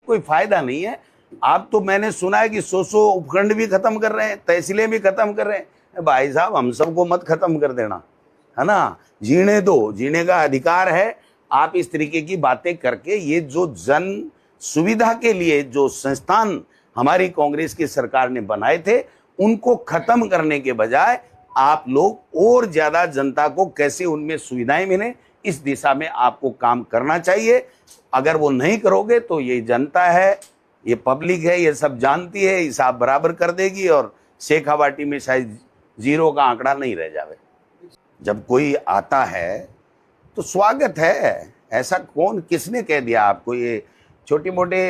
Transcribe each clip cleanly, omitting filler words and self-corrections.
कोई फायदा नहीं है। आप तो मैंने सुना है कि 100 उपखंड भी खत्म कर रहे हैं, तहसीलें भी खत्म कर रहे हैं। भाई साहब, हम सबको मत खत्म कर देना, है ना, जीने दो, जीने का अधिकार है। आप इस तरीके की बातें करके ये जो जन सुविधा के लिए जो संस्थान हमारी कांग्रेस की सरकार ने बनाए थे, उनको खत्म करने के बजाय आप लोग और ज्यादा जनता को कैसे उनमें सुविधाएं मिले, इस दिशा में आपको काम करना चाहिए। अगर वो नहीं करोगे तो ये जनता है, ये पब्लिक है, ये सब जानती है, हिसाब बराबर कर देगी और शेखावाटी में शायद 0 का आंकड़ा नहीं रह जावे। जब कोई आता है तो स्वागत है, ऐसा कौन किसने कह दिया आपको? ये छोटी मोटे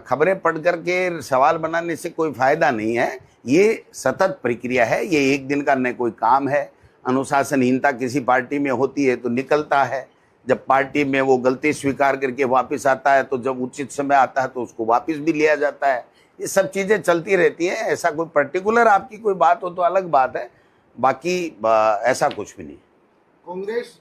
खबरें पढ़ करके सवाल बनाने से कोई फायदा नहीं है। ये सतत प्रक्रिया है, ये एक दिन का न कोई काम है। अनुशासनहीनता किसी पार्टी में होती है तो निकलता है, जब पार्टी में वो गलती स्वीकार करके वापस आता है तो जब उचित समय आता है तो उसको वापस भी लिया जाता है। ये सब चीजें चलती रहती हैं। ऐसा कोई पर्टिकुलर आपकी कोई बात हो तो अलग बात है, बाकी ऐसा कुछ भी नहीं। कांग्रेस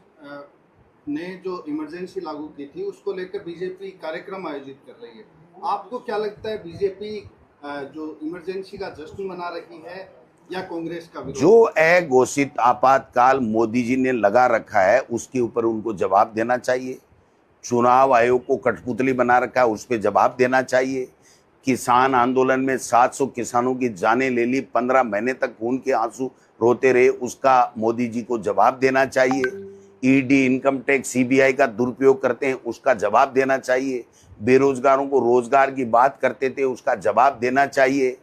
ने जो इमरजेंसी लागू की थी उसको लेकर बीजेपी कार्यक्रम आयोजित कर रही है। आपको क्या लगता है, बीजेपी जो इमरजेंसी का जश्न मना रही है या कांग्रेस का विरोध? जो अघोषित आपातकाल मोदी जी ने लगा रखा है उसके ऊपर उनको जवाब देना चाहिए। चुनाव आयोग को कठपुतली बना रखा है, उस पर जवाब देना चाहिए। किसान आंदोलन में 700 किसानों की जानें ले ली, 15 महीने तक खून के आंसू रोते रहे, उसका मोदी जी को जवाब देना चाहिए। ईडी, इनकम टैक्स, सीबीआई का दुरुपयोग करते हैं, उसका जवाब देना चाहिए। बेरोजगारों को रोजगार की बात करते थे, उसका जवाब देना चाहिए।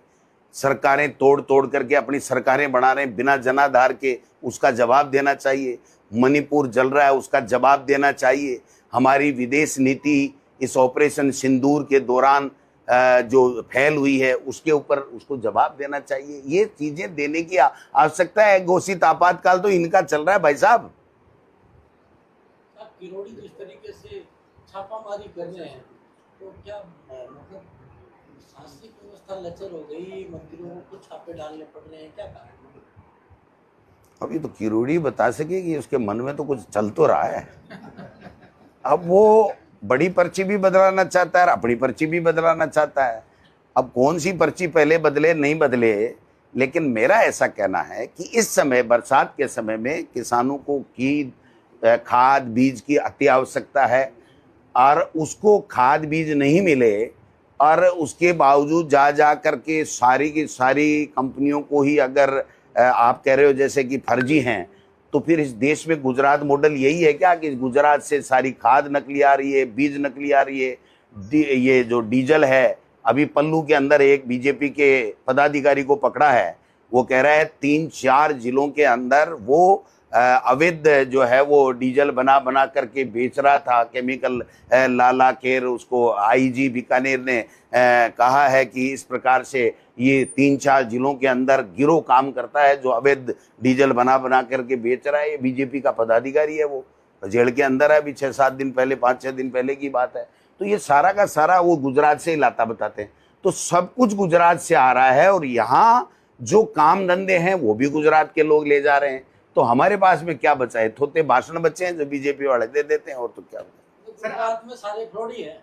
सरकारें तोड़ तोड़ करके अपनी सरकारें बना रहे हैं बिना जनाधार के, उसका जवाब देना चाहिए। मणिपुर जल रहा है, उसका जवाब देना चाहिए। हमारी विदेश नीति इस ऑपरेशन सिंदूर के दौरान जो फैल हुई है उसके ऊपर उसको जवाब देना चाहिए। ये चीजें देने की आवश्यकता है। घोषित आपातकाल तो इनका चल रहा है भाई साहब। किरोड़ी जिस तरीके से छापामारी कर रहे हैं तो क्या मतलब शासकीय व्यवस्था लचर हो गई, मंत्रियों को छापे डालने पड़ रहे हैं, क्या कारण? अभी तो किरोड़ी बता सके कि उसके मन में तो कुछ चल तो रहा है। अब वो बड़ी पर्ची भी बदलाना चाहता है, अपनी पर्ची भी बदलाना चाहता है। अब कौन सी पर्ची पहले बदले नहीं बदले, लेकिन मेरा ऐसा कहना है कि इस समय बरसात के समय में किसानों को खाद बीज की अति आवश्यकता है, और उसको खाद बीज नहीं मिले और उसके बावजूद जा करके सारी की सारी कंपनियों को ही अगर आप कह रहे हो जैसे कि फर्जी हैं, तो फिर इस देश में गुजरात मॉडल यही है क्या कि गुजरात से सारी खाद नकली आ रही है, बीज नकली आ रही है? ये जो डीजल है, अभी पल्लू के अंदर एक बीजेपी के पदाधिकारी को पकड़ा है, वो कह रहा है 3-4 जिलों के अंदर वो अवैध जो है वो डीजल बना करके बेच रहा था, केमिकल ला के। उसको आईजी बीकानेर ने कहा है कि इस प्रकार से ये 3-4 जिलों के अंदर गिरोह काम करता है जो अवैध डीजल बना करके बेच रहा है। ये बीजेपी का पदाधिकारी है, वो जेल के अंदर है अभी 6-7 दिन पहले, 5-6 दिन पहले की बात है। तो ये सारा का सारा वो गुजरात से ही लाता बताते हैं। तो सब कुछ गुजरात से आ रहा है और यहाँ जो काम धंधे हैं वो भी गुजरात के लोग ले जा रहे हैं। तो हमारे पास में क्या बचा है? थोते भाषण बचे हैं जो बीजेपी वाले दे देते हैं, और तो क्या बचा? गुजरात में सारे फ्रॉडी हैं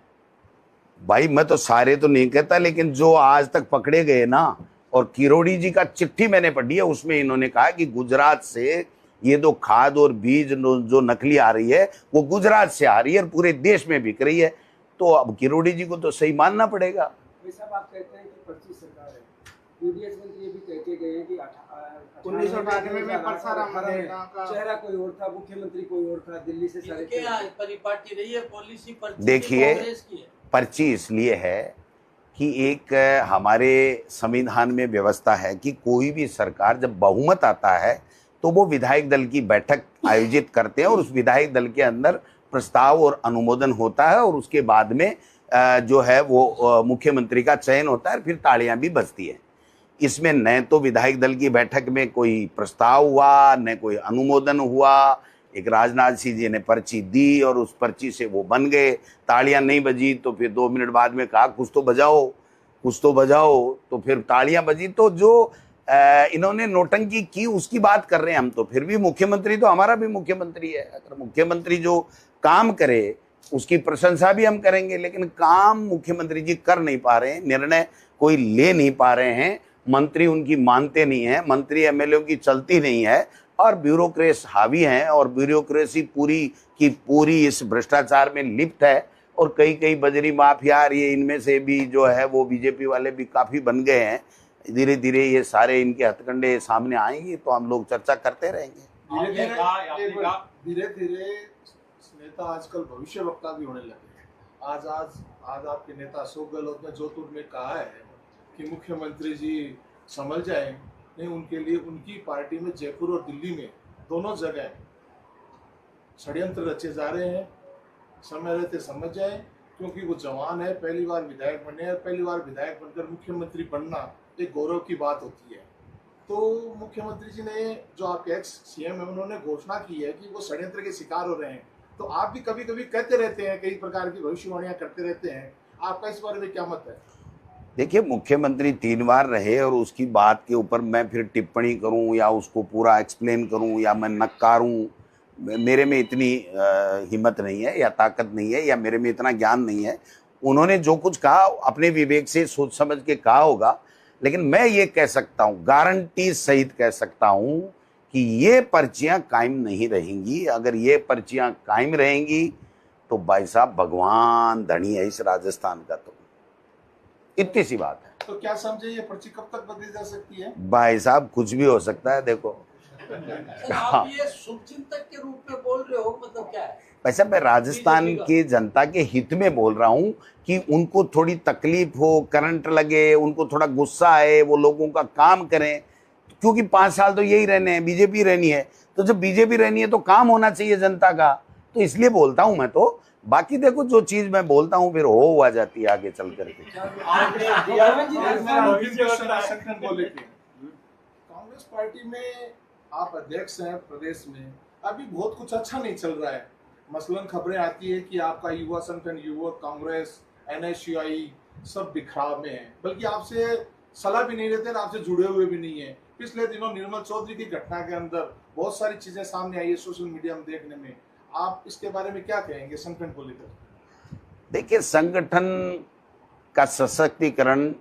भाई। मैं तो सारे तो नहीं कहता, लेकिन जो आज तक पकड़े गए ना, और किरोड़ी जी का चिट्ठी मैंने पढ़ी है, उसमें इन्होंने कहा कि गुजरात से ये जो खाद और बीज जो नकली आ रही है वो गुजरात से आ रही है और पूरे देश में बिक रही है। तो अब किरोड़ी जी को तो सही मानना पड़ेगा। आप कहते हैं कि 25 सरकार है, यूडीएफ मंत्री भी कह के गए हैं कि 1998 में परसाराम चेहरा कोई और था, मुख्यमंत्री कोई और था, दिल्ली से सारे परिपाटी रही है पॉलिसी। देखिए, पर्ची इसलिए है कि एक हमारे संविधान में व्यवस्था है कि कोई भी सरकार जब बहुमत आता है तो वो विधायक दल की बैठक आयोजित करते हैं और उस विधायक दल के अंदर प्रस्ताव और अनुमोदन होता है और उसके बाद में जो है वो मुख्यमंत्री का चयन होता है, फिर तालियां भी बजती है। इसमें न तो विधायक दल की बैठक में कोई प्रस्ताव हुआ, न कोई अनुमोदन हुआ। एक राजनाथ सिंह जी ने पर्ची दी और उस पर्ची से वो बन गए। तालियां नहीं बजी तो फिर 2 मिनट बाद में कहा कुछ तो बजाओ, कुछ तो बजाओ, तो फिर तालियां बजी। तो जो इन्होंने नोटंकी की उसकी बात कर रहे हैं हम। तो फिर भी मुख्यमंत्री तो हमारा भी मुख्यमंत्री है। अगर मुख्यमंत्री जो काम करे उसकी प्रशंसा भी हम करेंगे, लेकिन काम मुख्यमंत्री जी कर नहीं पा रहे हैं, निर्णय कोई ले नहीं पा रहे हैं, मंत्री उनकी मानते नहीं है, मंत्री एमएलए की चलती नहीं है, और ब्यूरोक्रेट हावी हैं, और ब्यूरोक्रेसी पूरी की पूरी इस भ्रष्टाचार में लिप्त है। और कई कई बजरी माफिया, ये इनमें से भी जो है वो बीजेपी वाले भी काफी बन गए हैं। धीरे धीरे ये सारे इनके हथकंडे सामने आएंगे तो हम लोग चर्चा करते रहेंगे। धीरे धीरे नेता आजकल भविष्य वक्ता भी होने लगे हैं। आज आपके नेता अशोक गहलोत ने जोधपुर में कहा है कि मुख्यमंत्री जी समझ जाए, नहीं उनके लिए उनकी पार्टी में जयपुर और दिल्ली में दोनों जगह षड्यंत्र रचे जा रहे हैं, समय रहते समझ जाए, क्योंकि वो जवान है, पहली बार विधायक बने हैं, पहली बार विधायक बनकर मुख्यमंत्री बनना एक गौरव की बात होती है। तो मुख्यमंत्री जी ने, जो आपके एक्स सीएम है, उन्होंने घोषणा की है कि वो षड्यंत्र के शिकार हो रहे हैं। तो आप भी कभी कभी कहते रहते हैं, कई प्रकार की भविष्यवाणियां करते रहते हैं, आपका इस बारे में क्या मत है? देखिए, मुख्यमंत्री 3 बार रहे और उसकी बात के ऊपर मैं फिर टिप्पणी करूं या उसको पूरा एक्सप्लेन करूं या मैं नकारूं, मेरे में इतनी हिम्मत नहीं है या ताकत नहीं है या मेरे में इतना ज्ञान नहीं है। उन्होंने जो कुछ कहा अपने विवेक से सोच समझ के कहा होगा, लेकिन मैं ये कह सकता हूँ, गारंटी सहित कह सकता हूँ कि ये पर्चियां कायम नहीं रहेंगी। अगर ये पर्चियां कायम रहेंगी तो भाई साहब भगवान धनी है इस राजस्थान का, तो इतनी सी बात है। तो क्या समझे, ये पर्ची कब तक बदली जा सकती है? भाई साहब कुछ भी हो सकता है। देखो सर, आप ये शुभचिंतक के रूप में बोल रहे हो, मतलब क्या है? वैसे मैं राजस्थान की जनता के हित में बोल रहा हूँ कि उनको थोड़ी तकलीफ हो, करंट लगे, उनको थोड़ा गुस्सा आए, वो लोगों का काम करें, क्योंकि 5 साल तो यही रहने हैं, बीजेपी रहनी है। तो जब बीजेपी रहनी है तो काम होना चाहिए जनता का, तो इसलिए बोलता हूँ मैं। तो बाकी देखो, जो चीज मैं बोलता हूँ फिर हो हुआ जाती है आगे चल करके। कांग्रेस पार्टी में आप अध्यक्ष हैं प्रदेश में, अभी बहुत कुछ अच्छा नहीं चल रहा है। मसलन खबरें आती है कि आपका युवा संगठन, युवक कांग्रेस, एनएसयूआई सब बिखराव में है, बल्कि आपसे सलाह भी नहीं लेते, आपसे जुड़े हुए भी नहीं है। पिछले दिनों निर्मल चौधरी की घटना के अंदर बहुत सारी चीजें सामने आई है सोशल मीडिया में देखने में। आप इसके बारे में क्या कहेंगे संगठन को लेकर? देखिए, संगठन का सशक्तिकरण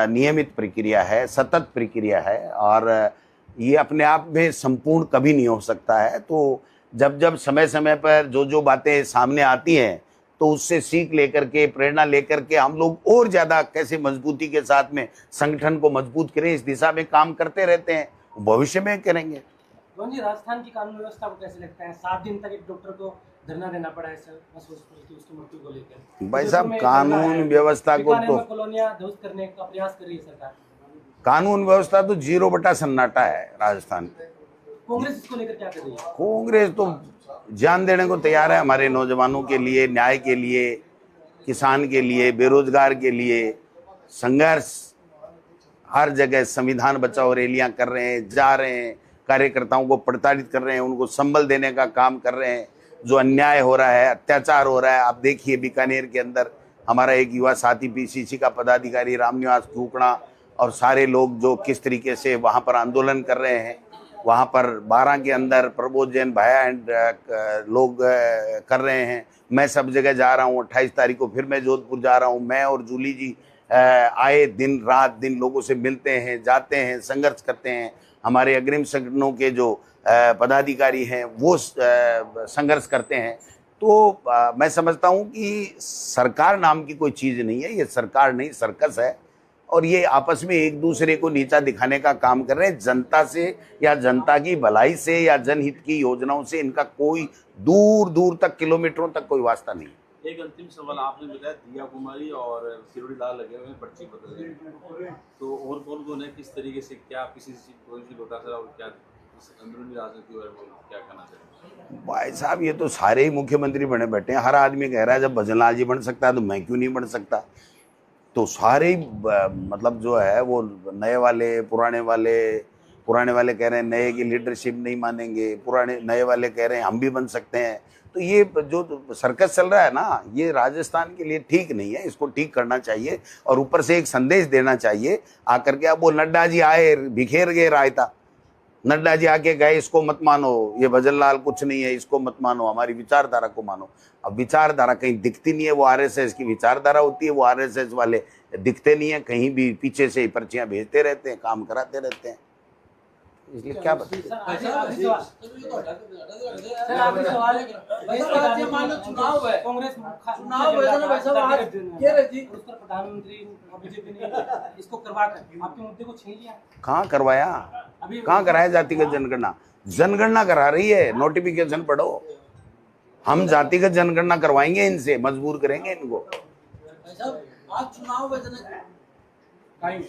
नियमित प्रक्रिया है, सतत प्रक्रिया है, और ये अपने आप में संपूर्ण कभी नहीं हो सकता है। तो जब जब समय समय पर जो जो बातें सामने आती हैं तो उससे सीख लेकर के, प्रेरणा लेकर के हम लोग और ज़्यादा कैसे मजबूती के साथ में संगठन को मजबूत करें, इस दिशा में काम करते रहते हैं, भविष्य में करेंगे। जी, राजस्थान की कानून व्यवस्था को कैसे लगता है? 7 दिन तक एक डॉक्टर को धरना देना पड़ा है सर, उसकी मृत्यु को लेकर। भाई साहब, कानून व्यवस्था को तो कॉलोनियां ध्वस्त करने का प्रयास कर रही है सरकार। कानून व्यवस्था तो 0 सन्नाटा है राजस्थान में। कांग्रेस इसको लेकर क्या कर रही है? कांग्रेस तो जान देने को तैयार है हमारे नौजवानों के लिए, न्याय के लिए, किसान के लिए, बेरोजगार के लिए। संघर्ष हर जगह, संविधान बचाओ रैलियां कर रहे हैं, जा रहे हैं, कार्यकर्ताओं को प्रताड़ित कर रहे हैं, उनको संबल देने का काम कर रहे हैं। जो अन्याय हो रहा है, अत्याचार हो रहा है, आप देखिए बीकानेर के अंदर हमारा एक युवा साथी पीसीसी का पदाधिकारी रामनिवास कुकड़ा और सारे लोग जो किस तरीके से वहाँ पर आंदोलन कर रहे हैं। वहाँ पर 12 के अंदर प्रबोध जैन भाया एंड लोग कर रहे हैं। मैं सब जगह जा रहा हूँ, 28 तारीख को फिर मैं जोधपुर जा रहा हूँ। मैं और जूली जी आए दिन रात दिन लोगों से मिलते हैं, जाते हैं, संघर्ष करते हैं। हमारे अग्रिम संगठनों के जो पदाधिकारी हैं वो संघर्ष करते हैं। तो मैं समझता हूँ कि सरकार नाम की कोई चीज़ नहीं है, ये सरकार नहीं सर्कस है, और ये आपस में एक दूसरे को नीचा दिखाने का काम कर रहे हैं। जनता से या जनता की भलाई से या जनहित की योजनाओं से इनका कोई दूर दूर तक, किलोमीटरों तक कोई वास्ता नहीं। एक अंतिम सवाल, आपने बताया दिया कुमारी और किरोड़ी लाल लगे हुए हैं, पर्ची बदल रहे हैं, तो और कौन कौन है, किस तरीके से, क्या किसी कोई भी बता सकता, और क्या अंदरूनी राजनीति और क्या कहना चाहिए? भाई साहब, ये तो सारे ही मुख्यमंत्री बने बैठे हैं। हर आदमी कह रहा है जब भजनलाल जी बन सकता है तो मैं क्यों नहीं बन सकता। तो सारे मतलब जो है वो नए वाले, पुराने वाले कह रहे हैं नए की लीडरशिप नहीं मानेंगे, नए वाले कह रहे हैं हम भी बन सकते हैं। तो ये जो सर्कस चल रहा है ना, ये राजस्थान के लिए ठीक नहीं है, इसको ठीक करना चाहिए। और ऊपर से एक संदेश देना चाहिए आकर के। अब वो नड्डा जी आए, बिखेर गए रायता, नड्डा जी आके गए इसको मत मानो, ये भजनलाल कुछ नहीं है, इसको मत मानो, हमारी विचारधारा को मानो। अब विचारधारा कहीं दिखती नहीं है, वो आरएसएस की विचारधारा होती है, वो आरएसएस वाले दिखते नहीं है, कहीं भी पीछे से ही पर्चियां भेजते रहते हैं, काम कराते रहते हैं, इसलिए क्या बताएं। सर भाई आखिरी साहब, सवाल तो ये तो हटा दो। सर आखिरी सवाल भाई साहब, ये मान लो चुनाव है, कांग्रेस चुनाव है ना भाई साहब, आज ये रही उस पर प्रधानमंत्री और बीजेपी ने इसको करवा कर आपके मुद्दे को छीन लिया। कहाँ करवाया, अभी कहाँ कराया जातिगत जनगणना? जनगणना करा रही है, नोटिफिकेशन पढ़ो। हम जातिगत जनगणना करवाएंगे इनसे, मजबूर करेंगे इनको। भाई साहब, आज चुनाव है, टाइम